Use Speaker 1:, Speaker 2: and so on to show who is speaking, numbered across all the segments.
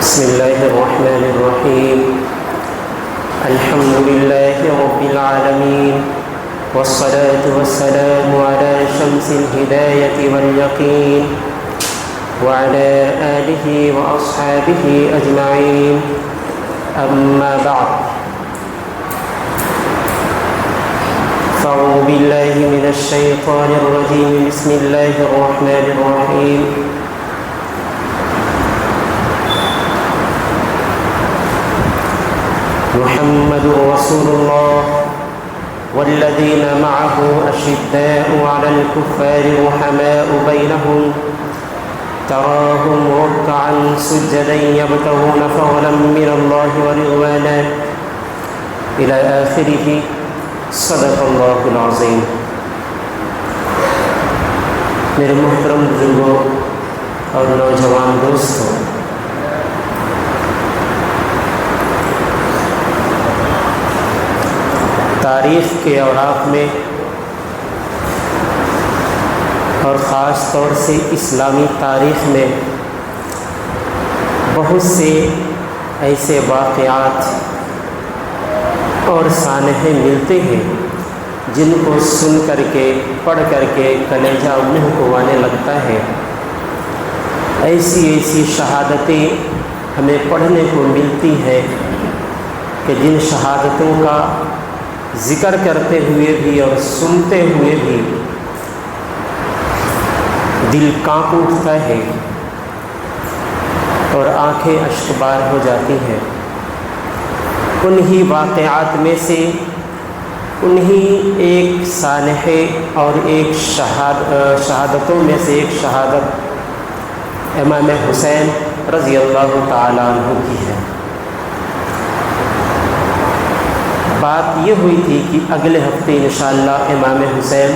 Speaker 1: بسم الله الرحمن الرحيم. الحمد لله رب العالمين، والصلاة والسلام على شمس الهداية واليقين وعلى آله وأصحابه أجمعين. أما بعد، فأعوذ بالله من الشيطان الرجيم. بسم الله الرحمن الرحيم. محمد رسول الله والذين معه أشداء على الكفار رحماء بينهم تراهم ركعا سجدا يبتغون فضلا من الله ورضوانا إلى آخره. صدق اللہ العظیم. میرے محترم بزرگوں اور نوجوان دوستوں، تاریخ کے اوراق میں اور خاص طور سے اسلامی تاریخ میں بہت سے ایسے واقعات اور سانحے ملتے ہیں جن کو سن کر کے پڑھ کر کے کلیجہ منہ کو آنے لگتا ہے. ایسی شہادتیں ہمیں پڑھنے کو ملتی ہیں کہ جن شہادتوں کا ذکر کرتے ہوئے بھی اور سنتے ہوئے بھی دل کانپ اٹھتا ہے اور آنکھیں اشکبار ہو جاتی ہیں. انہی واقعات میں سے انہی ایک سانحے اور ایک شہادتوں میں سے ایک شہادت امام حسین رضی اللہ تعالیٰ عنہ کی ہے. بات یہ ہوئی تھی کہ اگلے ہفتے انشاءاللہ امام حسین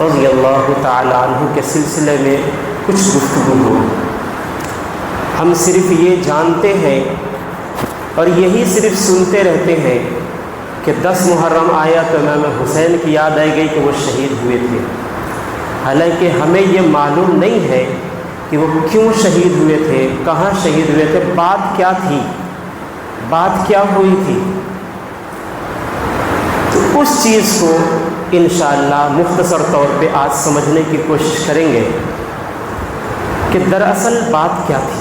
Speaker 1: رضی اللہ تعالیٰ عنہ کے سلسلے میں کچھ گفتگو ہو. ہم صرف یہ جانتے ہیں اور یہی صرف سنتے رہتے ہیں کہ 10 محرم آیا تو امام حسین کی یاد آئی گئی کہ وہ شہید ہوئے تھے، حالانکہ ہمیں یہ معلوم نہیں ہے کہ وہ کیوں شہید ہوئے تھے، کہاں شہید ہوئے تھے، بات کیا تھی، بات کیا ہوئی تھی. تو اس چیز کو انشاءاللہ مختصر طور پہ آج سمجھنے کی کوشش کریں گے کہ دراصل بات کیا تھی.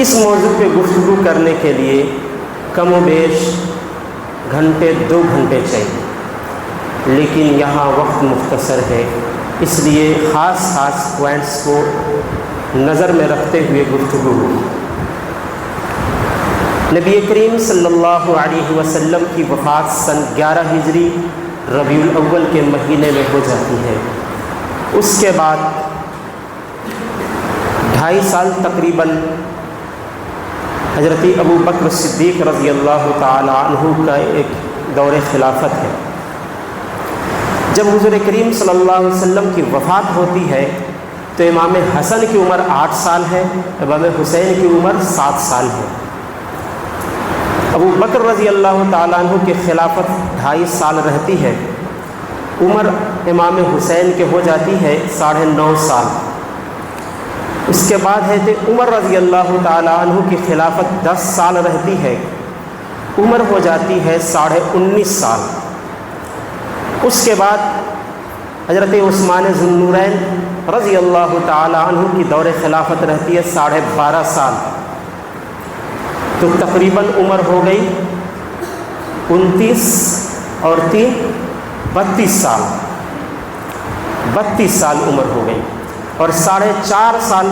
Speaker 1: اس موضوع پہ گفتگو کرنے کے لیے کم و بیش گھنٹے 2 گھنٹے چاہیے، لیکن یہاں وقت مختصر ہے، اس لیے خاص پوائنٹس کو نظر میں رکھتے ہوئے گفتگو ہوگی. نبی کریم صلی اللہ علیہ وسلم کی وفات سن 11 ہجری ربیع الاول کے مہینے میں ہو جاتی ہے. اس کے بعد 2.5 سال تقریباً حضرت ابو بکر صدیق رضی اللہ تعالی عنہ کا ایک دور خلافت ہے. جب حضور کریم صلی اللہ علیہ وسلم کی وفات ہوتی ہے تو امام حسن کی عمر 8 سال ہے، امام حسین کی عمر 7 سال ہے. ابو بکر رضی اللہ تعالیٰ عنہ کی خلافت 2.5 سال رہتی ہے. عمر امام حسین کے ہو جاتی ہے 9.5 سال. اس کے بعد ہے کہ عمر رضی اللہ تعالیٰ عنہ کی خلافت 10 سال رہتی ہے، عمر ہو جاتی ہے 19.5 سال. اس کے بعد حضرت عثمان ذو النورین رضی اللہ تعالیٰ عنہ کی دور خلافت رہتی ہے 12.5 سال. تو تقریباً عمر ہو گئی 29 اور 3 32 سال. 32 سال عمر ہو گئی. اور 4.5 سال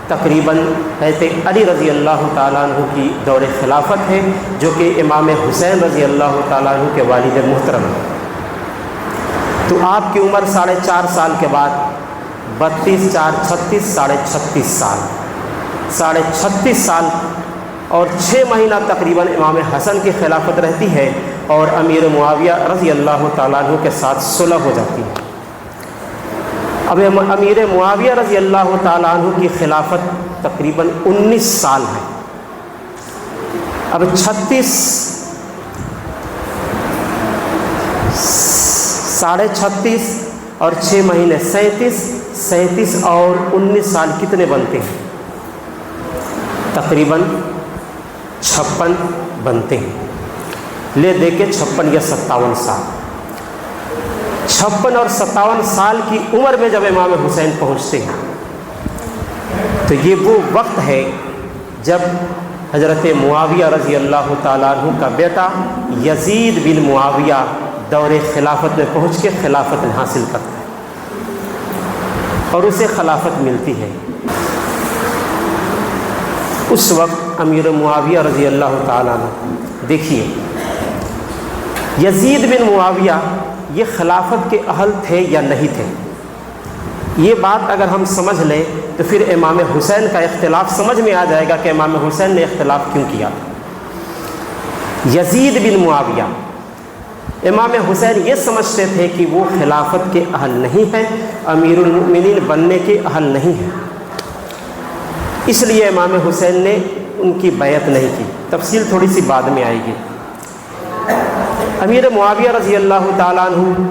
Speaker 1: تقریباً حضرت علی رضی اللہ تعالیٰ عنہ کی دور خلافت ہے، جو کہ امام حسین رضی اللہ تعالیٰ عنہ کے والد محترم ہیں. تو آپ کی عمر 4.5 سال کے بعد 32 4 36 36.5 سال 36.5 سال اور 6 مہینہ تقریباً امام حسن کی خلافت رہتی ہے اور امیر معاویہ رضی اللہ تعالیٰ عنہ کے ساتھ صلح ہو جاتی ہے. اب امیر معاویہ رضی اللہ تعالیٰ عنہ کی خلافت تقریباً 19 سال ہے. اب 36 36.5 اور 6 مہینے 37 اور 19 سال کتنے بنتے ہیں؟ تقریباً 56 بنتے ہیں۔ لے دے کے 56 یا 57 سال، 56 اور 57 سال کی عمر میں جب امام حسین پہنچتے ہیں تو یہ وہ وقت ہے جب حضرت معاویہ رضی اللہ تعالیٰ عنہ کا بیٹا یزید بن معاویہ دور خلافت میں پہنچ کے خلافت حاصل کرتا ہے اور اسے خلافت ملتی ہے۔ اس وقت امیر معاویہ رضی اللہ تعالیٰ عنہ، دیکھیے یزید بن معاویہ یہ خلافت کے اہل تھے یا نہیں تھے، یہ بات اگر ہم سمجھ لیں تو پھر امام حسین کا اختلاف سمجھ میں آ جائے گا کہ امام حسین نے اختلاف کیوں کیا۔ یزید بن معاویہ، امام حسین یہ سمجھتے تھے کہ وہ خلافت کے اہل نہیں ہیں، امیر المؤمنین بننے کے اہل نہیں ہیں، اس لیے امام حسین نے ان کی بیعت نہیں کی۔ تفصیل تھوڑی سی بعد میں آئے گی۔ امیر معاویہ رضی اللہ تعالیٰ عنہ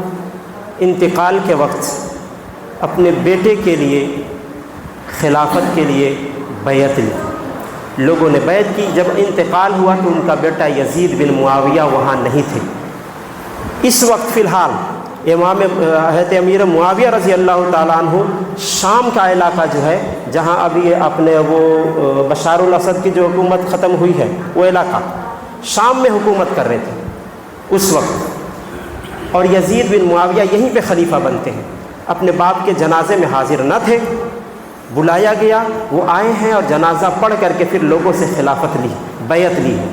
Speaker 1: انتقال کے وقت اپنے بیٹے کے لیے خلافت کے لیے بیعت لی، لوگوں نے بیعت کی۔ جب انتقال ہوا تو ان کا بیٹا یزید بن معاویہ وہاں نہیں تھے۔ اس وقت فی الحال حضرت امیر معاویہ رضی اللہ تعالیٰ عنہ شام کا علاقہ جو ہے، جہاں ابھی اپنے وہ بشار الاسد کی جو حکومت ختم ہوئی ہے، وہ علاقہ شام میں حکومت کر رہے تھے اس وقت، اور یزید بن معاویہ یہیں پہ خلیفہ بنتے ہیں۔ اپنے باپ کے جنازے میں حاضر نہ تھے، بلایا گیا، وہ آئے ہیں اور جنازہ پڑھ کر کے پھر لوگوں سے خلافت لی، بیعت لی ہے۔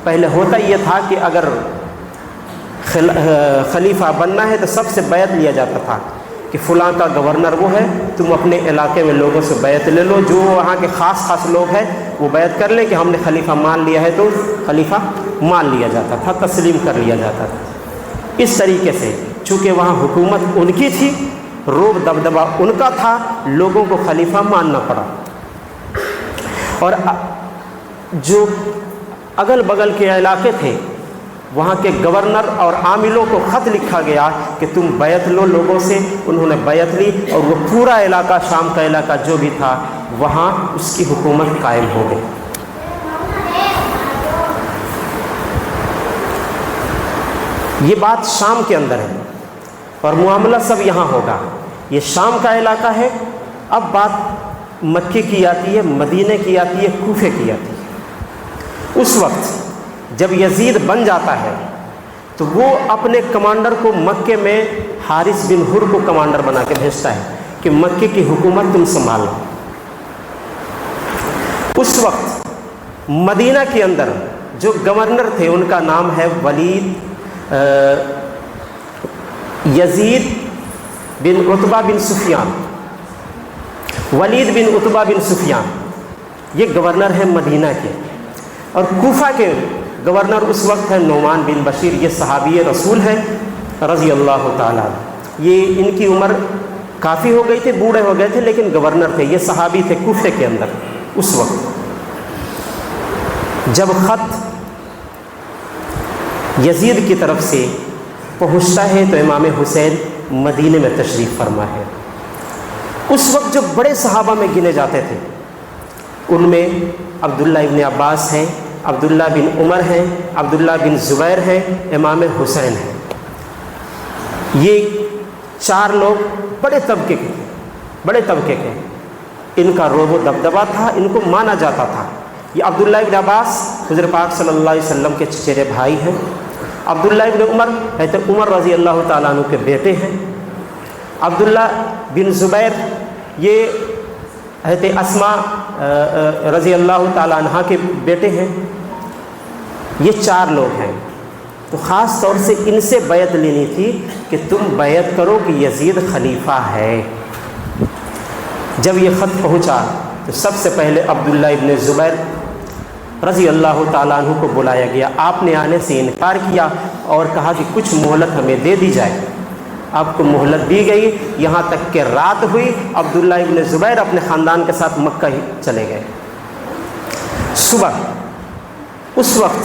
Speaker 1: پہلے ہوتا یہ تھا کہ اگر خلیفہ بننا ہے تو سب سے بیعت لیا جاتا تھا کہ فلاں کا گورنر وہ ہے، تم اپنے علاقے میں لوگوں سے بیعت لے لو، جو وہاں کے خاص لوگ ہیں وہ بیعت کر لیں کہ ہم نے خلیفہ مان لیا ہے، تو خلیفہ مان لیا جاتا تھا، تسلیم کر لیا جاتا تھا۔ اس طریقے سے چونکہ وہاں حکومت ان کی تھی، روب دبدبہ ان کا تھا، لوگوں کو خلیفہ ماننا پڑا۔ اور جو اگل بغل کے علاقے تھے وہاں کے گورنر اور عاملوں کو خط لکھا گیا کہ تم بیعت لو لوگوں سے، انہوں نے بیعت لی اور وہ پورا علاقہ، شام کا علاقہ جو بھی تھا، وہاں اس کی حکومت قائم ہو گئی۔ یہ بات شام کے اندر ہے اور معاملہ سب یہاں ہوگا۔ یہ شام کا علاقہ ہے۔ اب بات مکے کی آتی ہے، مدینے کی آتی ہے، کوفے کی آتی ہے۔ اس وقت جب یزید بن جاتا ہے تو وہ اپنے کمانڈر کو مکے میں حارث بن حر کو کمانڈر بنا کے بھیجتا ہے کہ مکے کی حکومت تم سنبھالو۔ اس وقت مدینہ کے اندر جو گورنر تھے ان کا نام ہے یزید بن عتبہ بن سفیان، ولید بن عتبہ بن سفیان، یہ گورنر ہے مدینہ کے۔ اور کوفہ کے گورنر اس وقت ہے نعمان بن بشیر، یہ صحابی رسول ہے رضی اللہ تعالیٰ۔ یہ ان کی عمر کافی ہو گئی تھی، بوڑھے ہو گئے تھے، لیکن گورنر تھے، یہ صحابی تھے کوفے کے اندر۔ اس وقت جب خط یزید کی طرف سے پہنچتا ہے تو امام حسین مدینے میں تشریف فرما ہے۔ اس وقت جو بڑے صحابہ میں گنے جاتے تھے ان میں عبداللہ ابن عباس ہیں، عبداللہ بن عمر ہیں، عبداللہ بن زبیر ہیں، امام حسین ہیں۔ یہ 4 لوگ بڑے طبقے کے، ان کا روب و دبدبہ تھا، ان کو مانا جاتا تھا۔ یہ عبداللہ ابن عباس حضور پاک صلی اللہ علیہ وسلم کے چچیرے بھائی ہیں۔ عبداللہ ابن عمر حضرت عمر رضی اللہ تعالیٰ عنہ کے بیٹے ہیں۔ عبداللہ بن زبیر یہ حضرت اسماء رضی اللہ تعالیٰ عنہ کے بیٹے ہیں۔ یہ 4 لوگ ہیں۔ تو خاص طور سے ان سے بیعت لینی تھی کہ تم بیعت کرو کہ یزید خلیفہ ہے۔ جب یہ خط پہنچا تو سب سے پہلے عبداللہ ابن زبیر رضی اللہ تعالیٰ عنہ کو بلایا گیا۔ آپ نے آنے سے انکار کیا اور کہا کہ کچھ مہلت ہمیں دے دی جائے۔ آپ کو مہلت دی گئی، یہاں تک کہ رات ہوئی، عبداللہ ابن زبیر اپنے خاندان کے ساتھ مکہ ہی چلے گئے۔ صبح اس وقت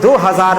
Speaker 1: 2000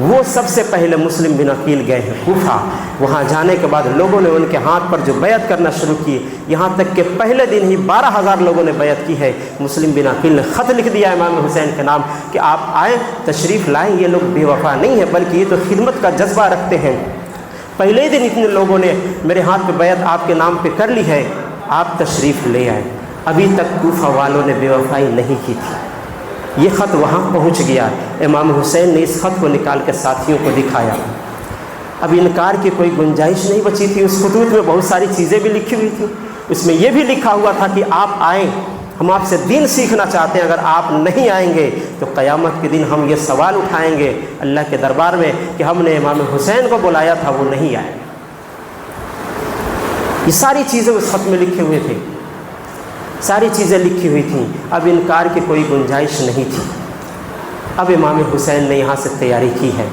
Speaker 1: وہ سب سے پہلے مسلم بن عقیل گئے ہیں کوفہ۔ وہاں جانے کے بعد لوگوں نے ان کے ہاتھ پر جو بیعت کرنا شروع کی، یہاں تک کہ پہلے دن ہی 12,000 لوگوں نے بیعت کی ہے۔ مسلم بن عقیل نے خط لکھ دیا امام حسین کے نام کہ آپ آئیں، تشریف لائیں، یہ لوگ بے وفا نہیں ہیں بلکہ یہ تو خدمت کا جذبہ رکھتے ہیں۔ پہلے دن اتنے لوگوں نے میرے ہاتھ پہ بیعت آپ کے نام پہ کر لی ہے، آپ تشریف لے آئیں۔ ابھی تک کوفہ والوں نے بے وفائی نہیں کی تھی۔ یہ خط وہاں پہنچ گیا۔ امام حسین نے اس خط کو نکال کے ساتھیوں کو دکھایا۔ اب انکار کی کوئی گنجائش نہیں بچی تھی۔ اس خطوط میں بہت ساری چیزیں بھی لکھی ہوئی تھیں۔ اس میں یہ بھی لکھا ہوا تھا کہ آپ آئیں، ہم آپ سے دین سیکھنا چاہتے ہیں، اگر آپ نہیں آئیں گے تو قیامت کے دن ہم یہ سوال اٹھائیں گے اللہ کے دربار میں کہ ہم نے امام حسین کو بلایا تھا، وہ نہیں آئے۔ یہ ساری چیزیں اس خط میں لکھے ہوئے تھے، ساری چیزیں لکھی ہوئی تھیں۔ اب انکار کی کوئی گنجائش نہیں تھی۔ اب امام حسین نے یہاں سے تیاری کی ہے،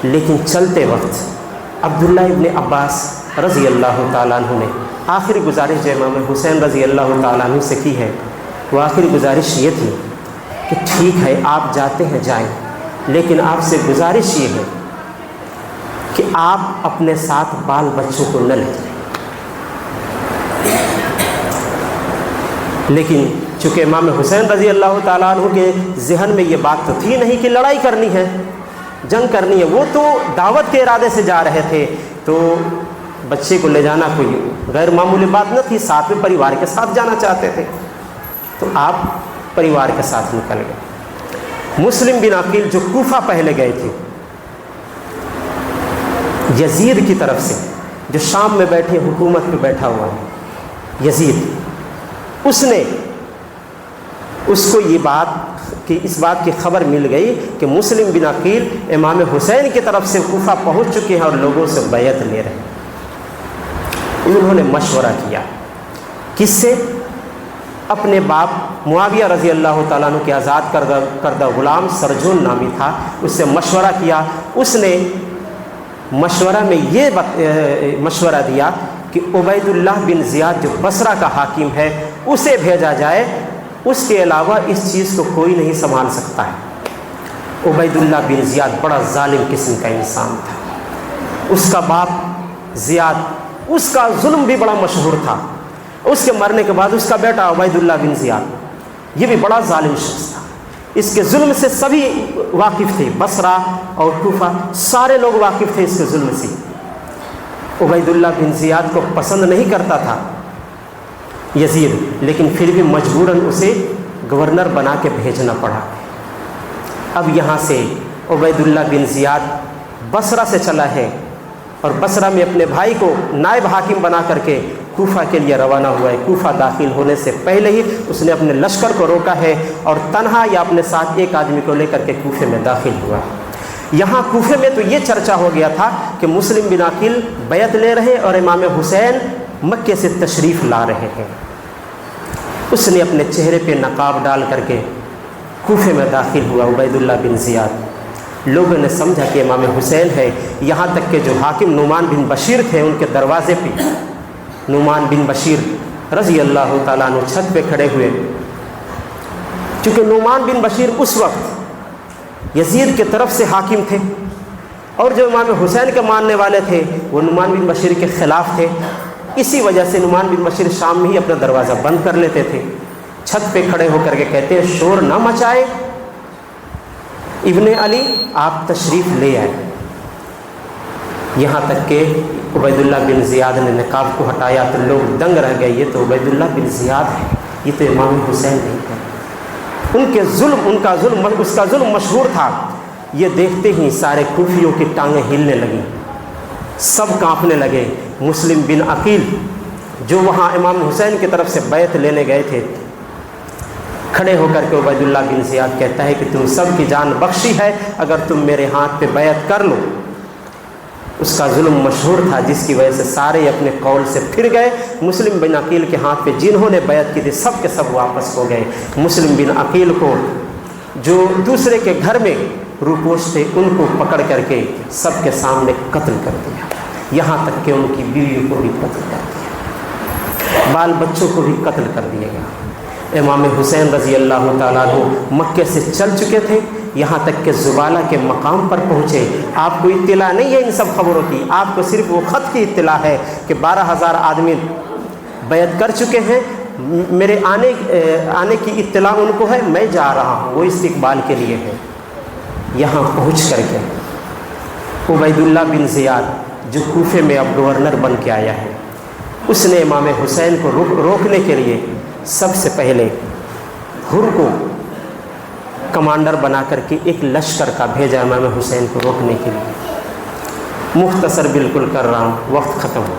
Speaker 1: لیکن چلتے وقت عبداللہ ابن عباس رضی اللہ تعالیٰ عنہ نے آخری گزارش جو امام حسین رضی اللہ تعالیٰ عنہ سے کی ہے، وہ آخری گزارش یہ تھی کہ ٹھیک ہے آپ جاتے ہیں جائیں، لیکن آپ سے گزارش یہ ہے کہ آپ اپنے ساتھ بال بچوں کو نہ لے جائیں۔ لیکن چونکہ امام حسین رضی اللہ تعالیٰ عنہ کے ذہن میں یہ بات تو تھی نہیں کہ لڑائی کرنی ہے، جنگ کرنی ہے، وہ تو دعوت کے ارادے سے جا رہے تھے، تو بچے کو لے جانا کوئی غیر معمولی بات نہ تھی، ساتھ میں پریوار کے ساتھ جانا چاہتے تھے، تو آپ پریوار کے ساتھ نکل گئے۔ مسلم بن عقیل جو کوفہ پہلے گئے تھے، یزید کی طرف سے، جو شام میں بیٹھے حکومت پہ بیٹھا ہوا ہے یزید، اس کو یہ بات کہ اس بات کی خبر مل گئی کہ مسلم بن عقیل امام حسین کی طرف سے کوفہ پہنچ چکے ہیں اور لوگوں سے بیعت لے رہے ہیں۔ انہوں نے مشورہ کیا، کس سے؟ اپنے باپ معاویہ رضی اللہ تعالیٰ عنہ کے آزاد کردہ غلام سرجون نامی تھا، اس سے مشورہ کیا۔ اس نے مشورہ میں یہ مشورہ دیا کہ عبید اللہ بن زیاد جو بصرہ کا حاکم ہے اسے بھیجا جائے، اس کے علاوہ اس چیز کو کوئی نہیں سنبھال سکتا ہے۔ عبید اللہ بن زیاد بڑا ظالم قسم کا انسان تھا، اس کا باپ زیاد، اس کا ظلم بھی بڑا مشہور تھا۔ اس کے مرنے کے بعد اس کا بیٹا عبید اللہ بن زیاد، یہ بھی بڑا ظالم شخص تھا۔ اس کے ظلم سے سبھی واقف تھے، بصرہ اور کوفہ سارے لوگ واقف تھے اس کے ظلم سے۔ عبید اللہ بن زیاد کو پسند نہیں کرتا تھا یزید، لیکن پھر بھی مجبوراً اسے گورنر بنا کے بھیجنا پڑا۔ اب یہاں سے عبید اللہ بن زیاد بصرہ سے چلا ہے اور بصرہ میں اپنے بھائی کو نائب حاکم بنا کر کے کوفہ کے لیے روانہ ہوا ہے۔ کوفہ داخل ہونے سے پہلے ہی اس نے اپنے لشکر کو روکا ہے اور تنہا یا اپنے ساتھ ایک آدمی کو لے کر کے کوفے میں داخل ہوا ہے۔ یہاں کوفے میں تو یہ چرچا ہو گیا تھا کہ مسلم بن عقیل بیعت لے رہے اور امام حسین مکے سے تشریف لا رہے ہیں۔ اس نے اپنے چہرے پہ نقاب ڈال کر کے کوفے میں داخل ہوا عبید اللہ بن زیاد۔ لوگوں نے سمجھا کہ امام حسین ہے، یہاں تک کہ جو حاکم نعمان بن بشیر تھے ان کے دروازے پہ نعمان بن بشیر رضی اللہ تعالیٰ عنہ چھت پہ کھڑے ہوئے، چونکہ نعمان بن بشیر اس وقت یزید کی طرف سے حاکم تھے اور جو امام حسین کے ماننے والے تھے وہ نعمان بن بشیر کے خلاف تھے۔ اسی وجہ سے نعمان بن بشیر شام میں ہی اپنا دروازہ بند کر لیتے تھے، چھت پہ کھڑے ہو کر کے کہتے ہیں شور نہ مچائے، ابن علی آپ تشریف لے آئے۔ یہاں تک کہ عبید اللہ بن زیاد نے نقاب کو ہٹایا تو لوگ دنگ رہ گئے، یہ تو عبید اللہ بن زیاد ہے، یہ تو امام حسین نہیں ہے۔ اس کا ظلم مشہور تھا۔ یہ دیکھتے ہی سارے کوفیوں کی ٹانگیں ہلنے لگیں، سب کانپنے لگے۔ مسلم بن عقیل جو وہاں امام حسین کی طرف سے بیعت لینے گئے تھے، کھڑے ہو کر کے عبید اللہ بن زیاد کہتا ہے کہ تم سب کی جان بخشی ہے اگر تم میرے ہاتھ پہ بیعت کر لو۔ اس کا ظلم مشہور تھا جس کی وجہ سے سارے اپنے قول سے پھر گئے۔ مسلم بن عقیل کے ہاتھ پہ جنہوں نے بیعت کی تھی سب کے سب واپس ہو گئے۔ مسلم بن عقیل کو جو دوسرے کے گھر میں روپوش تھے ان کو پکڑ کر کے سب کے سامنے قتل کر دیا، یہاں تک کہ ان کی بیوی کو بھی قتل کر دیا، بال بچوں کو بھی قتل کر دیا گیا۔ امام حسین رضی اللہ تعالیٰ عنہ مکے سے چل چکے تھے، یہاں تک کہ زبالہ کے مقام پر پہنچے۔ آپ کو اطلاع نہیں ہے ان سب خبروں کی، آپ کو صرف وہ خط کی اطلاع ہے کہ 12,000 آدمی بیعت کر چکے ہیں، میرے آنے کی اطلاع ان کو ہے، میں جا رہا ہوں، وہ استقبال کے لیے ہے۔ یہاں پہنچ کر کے عبید اللہ بن زیاد جو کوفے میں اب گورنر بن کے آیا ہے، اس نے امام حسین کو روکنے کے لیے سب سے پہلے حر کو کمانڈر بنا کر کے ایک لشکر کا بھیجا امام حسین کو روکنے کے لیے۔ مختصر بالکل کر رہا ہوں، وقت ختم ہو۔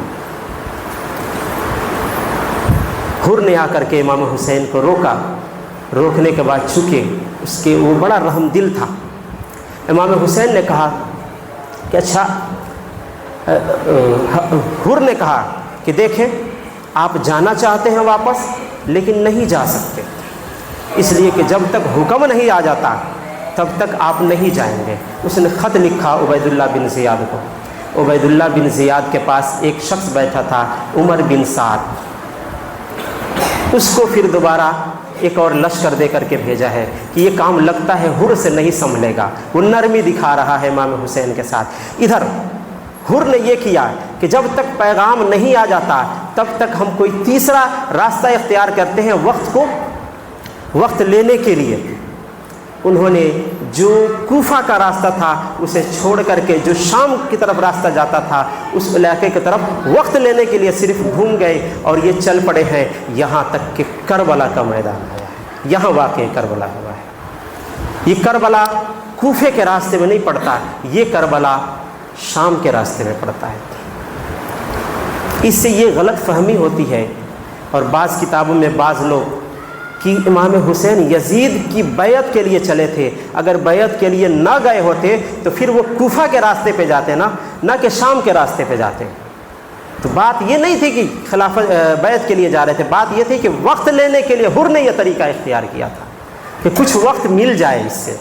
Speaker 1: حر نے آ کر کے امام حسین کو روکا، روکنے کے بعد چونکہ اس کے وہ بڑا رحم دل تھا، امام حسین نے کہا کہ اچھا، حر نے کہا کہ دیکھیں آپ جانا چاہتے ہیں واپس لیکن نہیں جا سکتے، اس لیے کہ جب تک حکم نہیں آ جاتا تب تک آپ نہیں جائیں گے۔ اس نے خط لکھا عبید اللہ بن زیاد کو۔ عبید اللہ بن زیاد کے پاس ایک شخص بیٹھا تھا عمر بن سعد، اس کو پھر دوبارہ ایک اور لشکر دے کر کے بھیجا ہے کہ یہ کام لگتا ہے حر سے نہیں سنبھلے گا، وہ نرمی دکھا رہا ہے امام حسین کے ساتھ۔ ادھر حر نے یہ کیا کہ جب تک پیغام نہیں آ جاتا تب تک ہم کوئی تیسرا راستہ اختیار کرتے ہیں وقت لینے کے لیے۔ انہوں نے جو کوفہ کا راستہ تھا اسے چھوڑ کر کے جو شام کی طرف راستہ جاتا تھا اس علاقے کی طرف وقت لینے کے لیے صرف گھوم گئے اور یہ چل پڑے ہیں یہاں تک کہ کربلا کا میدان آیا ہے۔ یہاں واقع کربلا ہوا ہے۔ یہ کربلا کوفے کے راستے میں نہیں پڑتا، یہ کربلا شام کے راستے میں پڑتا ہے۔ اس سے یہ غلط فہمی ہوتی ہے، اور بعض کتابوں میں بعض لوگ کہ امام حسین یزید کی بیعت کے لیے چلے تھے، اگر بیعت کے لیے نہ گئے ہوتے تو پھر وہ کوفہ کے راستے پہ جاتے نہ کہ شام کے راستے پہ جاتے۔ تو بات یہ نہیں تھی کہ خلافت بیعت کے لیے جا رہے تھے، بات یہ تھی کہ وقت لینے کے لیے حر نے یہ طریقہ اختیار کیا تھا کہ کچھ وقت مل جائے اس سے۔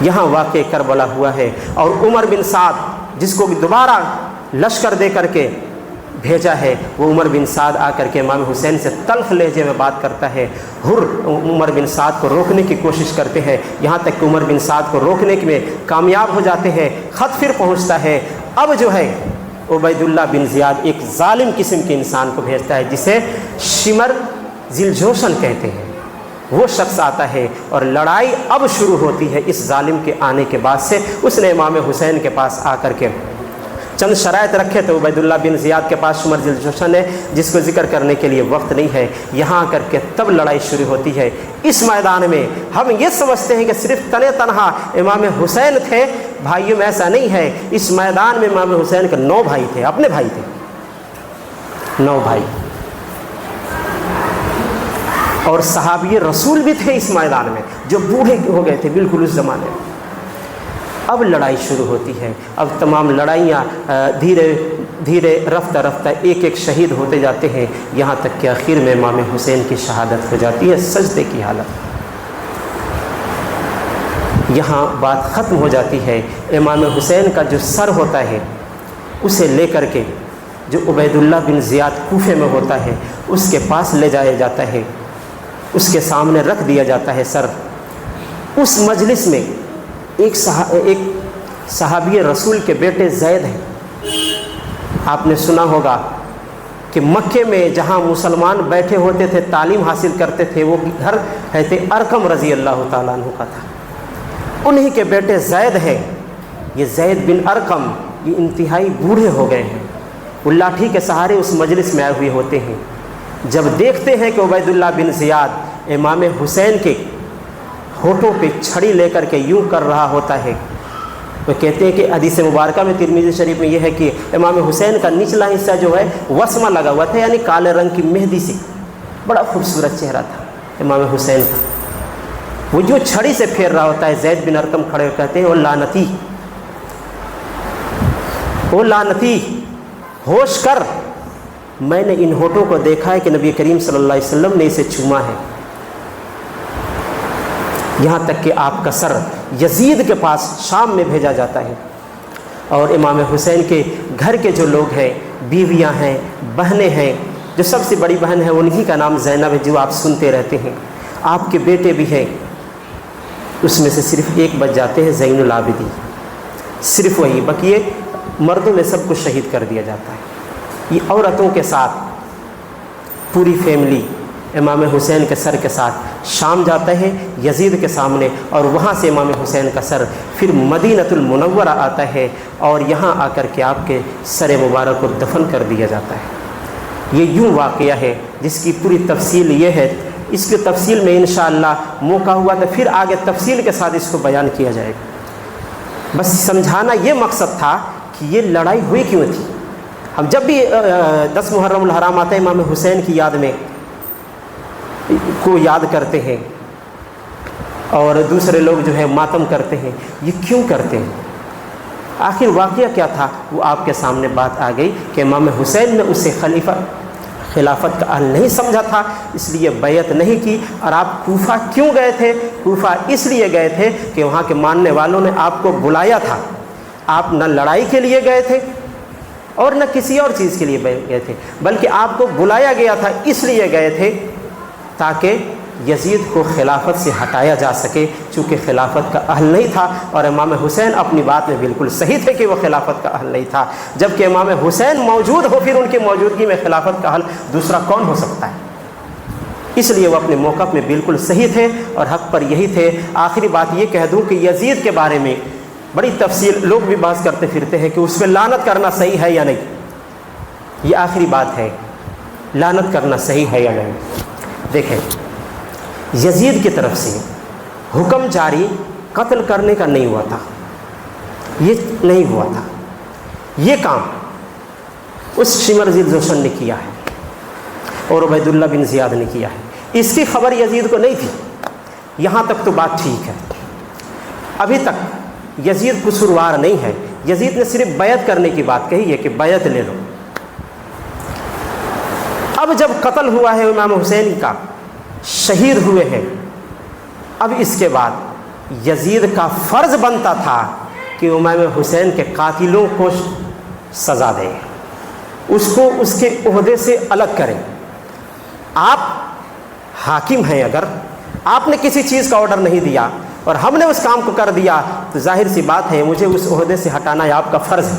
Speaker 1: یہاں واقع کربلا ہوا ہے، اور عمر بن سعد جس کو دوبارہ لشکر دے کر کے بھیجا ہے، وہ عمر بن سعد آ کر کے امام حسین سے تلخ لہجے میں بات کرتا ہے۔ حر عمر بن سعد کو روکنے کی کوشش کرتے ہیں، یہاں تک کہ عمر بن سعد کو روکنے میں کامیاب ہو جاتے ہیں۔ خط پھر پہنچتا ہے، اب جو ہے عبید اللہ بن زیاد ایک ظالم قسم کے انسان کو بھیجتا ہے جسے شمر ذیلجوشن کہتے ہیں، وہ شخص آتا ہے اور لڑائی اب شروع ہوتی ہے۔ اس ظالم کے آنے کے بعد سے اس نے امام حسین کے پاس آ کر کے چند شرائط رکھے تھے۔ عبید اللہ بن زیاد کے پاس شمر ذیلجوشن ہے جس کو ذکر کرنے کے لیے وقت نہیں ہے، یہاں کر کے تب لڑائی شروع ہوتی ہے۔ اس میدان میں ہم یہ سمجھتے ہیں کہ صرف تنہا امام حسین تھے، بھائیوں میں ایسا نہیں ہے۔ اس میدان میں امام حسین کے 9 بھائی تھے، اپنے بھائی تھے، 9 بھائی، اور صحابی رسول بھی تھے اس میدان میں جو بوڑھے ہو گئے تھے بالکل اس زمانے میں۔ اب لڑائی شروع ہوتی ہے، اب تمام لڑائیاں دھیرے دھیرے رفتہ رفتہ ایک ایک شہید ہوتے جاتے ہیں، یہاں تک کہ آخر میں امام حسین کی شہادت ہو جاتی ہے سجدے کی حالت۔ یہاں بات ختم ہو جاتی ہے۔ امام حسین کا جو سر ہوتا ہے اسے لے کر کے جو عبید اللہ بن زیاد کوفے میں ہوتا ہے اس کے پاس لے جایا جاتا ہے، اس کے سامنے رکھ دیا جاتا ہے سر۔ اس مجلس میں ایک صحابی رسول کے بیٹے زید ہیں، آپ نے سنا ہوگا کہ مکے میں جہاں مسلمان بیٹھے ہوتے تھے تعلیم حاصل کرتے تھے وہ گھر حضرت ارقم رضی اللہ تعالیٰ عنہ کا تھا، انہی کے بیٹے زید ہیں۔ یہ زید بن ارقم یہ انتہائی بوڑھے ہو گئے ہیں، وہ لاٹھی کے سہارے اس مجلس میں آئے ہوئے ہوتے ہیں۔ جب دیکھتے ہیں کہ عبید اللہ بن زیاد امام حسین کے ہونٹوں پہ چھڑی لے کر کے یوں کر رہا ہوتا ہے، وہ کہتے ہیں کہ حدیث مبارکہ میں ترمذی شریف میں یہ ہے کہ امام حسین کا نچلا حصہ جو ہے وسمہ لگا ہوا تھا، یعنی کالے رنگ کی مہندی سی، بڑا خوبصورت چہرہ تھا امام حسین کا۔ وہ جو چھڑی سے پھیر رہا ہوتا ہے، زید بن ارقم کھڑے ہوئے کہتے ہیں او لعنتی، او لعنتی، ہوش کر، میں نے ان ہونٹوں کو دیکھا ہے کہ نبی کریم صلی اللہ علیہ وسلم نے اسے چوما ہے۔ یہاں تک کہ آپ کا سر یزید کے پاس شام میں بھیجا جاتا ہے، اور امام حسین کے گھر کے جو لوگ ہیں، بیویاں ہیں، بہنیں ہیں، جو سب سے بڑی بہن ہے انہی کا نام زینب ہے جو آپ سنتے رہتے ہیں، آپ کے بیٹے بھی ہیں، اس میں سے صرف ایک بچ جاتے ہیں زین العابدین، صرف وہی، بقیے مردوں میں سب کو شہید کر دیا جاتا ہے۔ یہ عورتوں کے ساتھ پوری فیملی امام حسین کے سر کے ساتھ شام جاتا ہے یزید کے سامنے، اور وہاں سے امام حسین کا سر پھر مدینۃ المنورہ آتا ہے، اور یہاں آ کر کے آپ کے سر مبارک کو دفن کر دیا جاتا ہے۔ یہ یوں واقعہ ہے جس کی پوری تفصیل یہ ہے، اس کی تفصیل میں انشاءاللہ موقع ہوا تو پھر آگے تفصیل کے ساتھ اس کو بیان کیا جائے گا۔ بس سمجھانا یہ مقصد تھا کہ یہ لڑائی ہوئی کیوں تھی۔ ہم جب بھی 10 محرم الحرام آتا ہے امام حسین کی یاد میں کو یاد کرتے ہیں، اور دوسرے لوگ جو ہے ماتم کرتے ہیں، یہ کیوں کرتے ہیں؟ آخر واقعہ کیا تھا وہ آپ کے سامنے بات آ گئی کہ امام حسین نے اسے خلافت کا اہل نہیں سمجھا تھا، اس لیے بیعت نہیں کی۔ اور آپ کوفہ کیوں گئے تھے؟ کوفہ اس لیے گئے تھے کہ وہاں کے ماننے والوں نے آپ کو بلایا تھا، آپ نہ لڑائی کے لیے گئے تھے اور نہ کسی اور چیز کے لیے گئے تھے، بلکہ آپ کو بلایا گیا تھا اس لیے گئے تھے تاکہ یزید کو خلافت سے ہٹایا جا سکے، چونکہ خلافت کا اہل نہیں تھا، اور امام حسین اپنی بات میں بالکل صحیح تھے کہ وہ خلافت کا اہل نہیں تھا۔ جب کہ امام حسین موجود ہو پھر ان کی موجودگی میں خلافت کا اہل دوسرا کون ہو سکتا ہے؟ اس لیے وہ اپنے موقف میں بالکل صحیح تھے اور حق پر یہی تھے۔ آخری بات یہ کہہ دوں کہ یزید کے بارے میں بڑی تفصیل لوگ بھی بحث کرتے پھرتے ہیں کہ اس پہ لعنت کرنا صحیح ہے یا نہیں۔ یہ آخری بات ہے، لعنت کرنا صحیح ہے یا نہیں۔ دیکھیں، یزید کی طرف سے حکم جاری قتل کرنے کا نہیں ہوا تھا، یہ نہیں ہوا تھا، یہ کام اس شمر ذی الجوشن نے کیا ہے اور عبید اللہ بن زیاد نے کیا ہے۔ اس کی خبر یزید کو نہیں تھی، یہاں تک تو بات ٹھیک ہے۔ ابھی تک یزید قصوروار نہیں ہے، یزید نے صرف بیعت کرنے کی بات کہی ہے کہ بیعت لے لو۔ اب جب قتل ہوا ہے امام حسین کا، شہید ہوئے ہیں، اب اس کے بعد یزید کا فرض بنتا تھا کہ امام حسین کے قاتلوں کو سزا دے، اس کو اس کے عہدے سے الگ کرے۔ آپ حاکم ہیں، اگر آپ نے کسی چیز کا آرڈر نہیں دیا اور ہم نے اس کام کو کر دیا تو ظاہر سی بات ہے مجھے اس عہدے سے ہٹانا یہ آپ کا فرض ہے،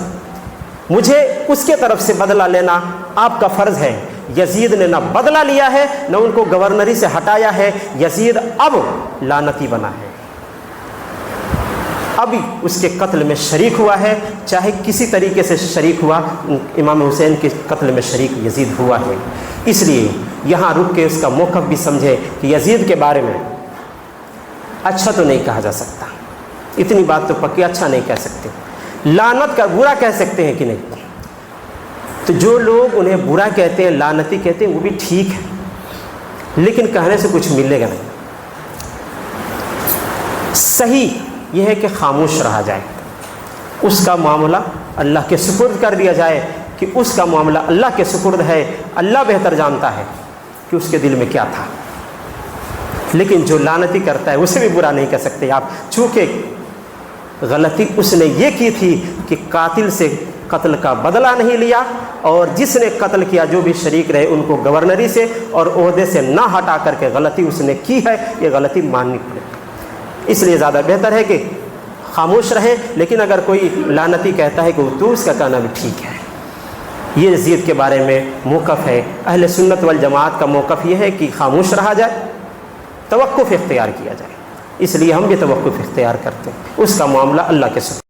Speaker 1: مجھے اس کے طرف سے بدلہ لینا آپ کا فرض ہے۔ یزید نے نہ بدلہ لیا ہے نہ ان کو گورنری سے ہٹایا ہے، یزید اب لعنتی بنا ہے، ابھی اس کے قتل میں شریک ہوا ہے، چاہے کسی طریقے سے شریک ہوا، امام حسین کے قتل میں شریک یزید ہوا ہے۔ اس لیے یہاں رک کے اس کا موقف بھی سمجھے کہ یزید کے بارے میں اچھا تو نہیں کہا جا سکتا، اتنی بات تو پکی، اچھا نہیں کہہ سکتے، لعنت کا برا کہہ سکتے ہیں کہ نہیں؟ تو جو لوگ انہیں برا کہتے ہیں، لعنتی کہتے ہیں، وہ بھی ٹھیک ہے، لیکن کہنے سے کچھ ملے گا نہیں۔ صحیح یہ ہے کہ خاموش رہا جائے، اس کا معاملہ اللہ کے سپرد کر دیا جائے کہ اس کا معاملہ اللہ کے سپرد ہے، اللہ بہتر جانتا ہے کہ اس کے دل میں کیا تھا۔ لیکن جو لعنتی کرتا ہے اسے بھی برا نہیں کہہ سکتے آپ، چونکہ غلطی اس نے یہ کی تھی کہ قاتل سے قتل کا بدلہ نہیں لیا، اور جس نے قتل کیا جو بھی شریک رہے ان کو گورنری سے اور عہدے سے نہ ہٹا کر کے غلطی اس نے کی ہے، یہ غلطی ماننی پڑے۔ اس لیے زیادہ بہتر ہے کہ خاموش رہیں، لیکن اگر کوئی لعنتی کہتا ہے کہ تو اس کا کہنا بھی ٹھیک ہے۔ یہ یزید کے بارے میں موقف ہے اہل سنت والجماعت کا، موقف یہ ہے کہ خاموش رہا جائے، توقف اختیار کیا جائے، اس لیے ہم بھی توقف اختیار کرتے ہیں، اس کا معاملہ اللہ کے ساتھ۔